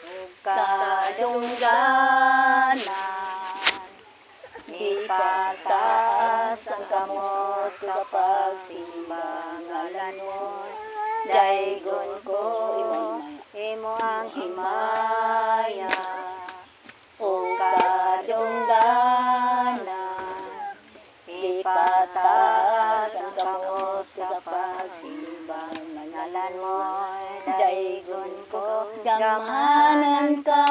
ug kadungganan ipataas ang kamot sa pagsimba ngalan mo daygon ko imo ang himaya ug kadungganan ipataas ang kamot sa pagsimba ngalan mo daygon ko gamahanan ka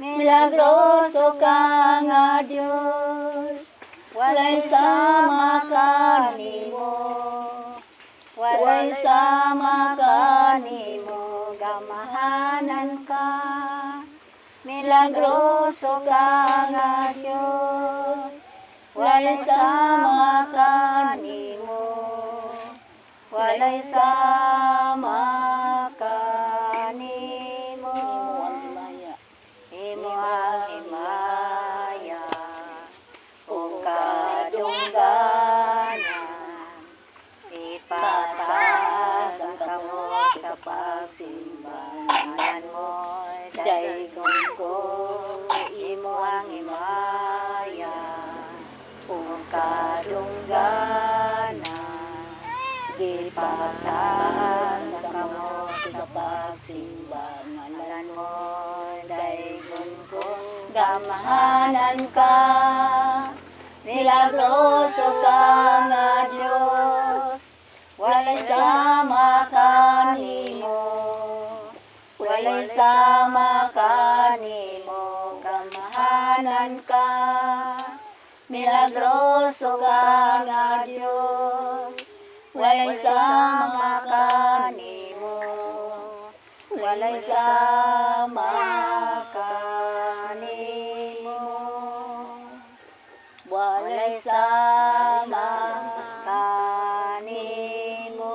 milagroso ka nga Dios walay sama kanimo walay sama kanimo gamahanan ka milagroso ka nga Dios walay sama kanimo walay sama kanimo imo ang himaya ug kadungganan ipataas ang kamot sa pagsimba ngalan mo daygon ko imo ang himaya ug kadungganan ipataas ang kamot sa pagsimba ngalan mo daygon ko gamahanan ka milagroso ka nga Dios walay sama kanimo walay sama kanimo gamahanan ka milagroso ka nga Dios walay sama kanimo walay sama kanimo walay sama kanimo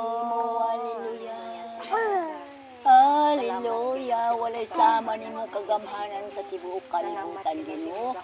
hallelujah walay sama nimo kagamhanan sa tibuok kalibutan Ginoo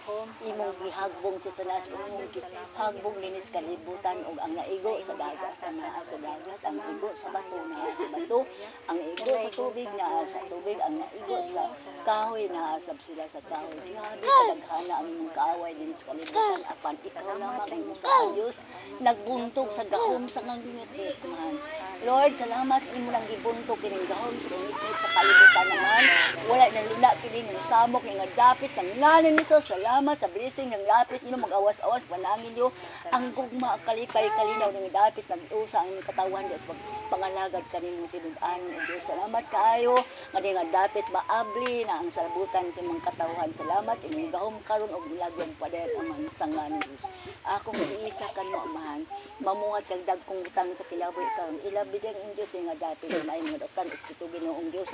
imong gihagbong sa tanas imong hagbong linis kalibutan ug ang naigo sa dagat naa sa dagat ang igo sa bato naa sa bato ang igo sa tubig naa sa tubig ang naigo sa kahoy naa sa sila sa kahoy grabe kadaghana ang imong kaaway dinhi sa kalibutan apan ikaw lamang imong sa Dios nagbuntog sa gahom sa ngingit man Lord salamat imo lang gibuntog kining gahom sa ngingit sa kalibutan naman wala na luna kini ng samok nga dapit sa ngalan ni Jesus salamat sa blessing ng dapit ino mag-awas-awas panangin niyo ang gugma kalipay kalinaw ng dapit nag-usa ang katawan Dios pangalagad kanimo tinud-an Dios salamat kaayo nga di nga dapit maabli na ang salabutan sa imong katawhan salamat sa imong gahom karon og milagro pader amang sa ngalan ni Dios akong giisa kanmo amahan mamuhat kag dagkong butang sa kilaboy karon ilabid ang Dios nga dapit na imong doktan espiritu Ginoong Dios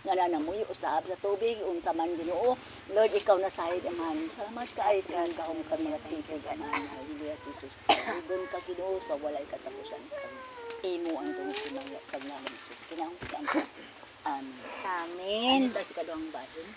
nga nanamuyo usab sa tubig unsa man Ginoo Lord ikaw na sahid amahan salamat kaayo sa gahom kan mga tipo amahan hallelujah Jesus ibon ka Ginoo sa walay katapusan imo ang tumutulong sa ngalan ni Jesus kinahanglan amen amen tas kaduang bahin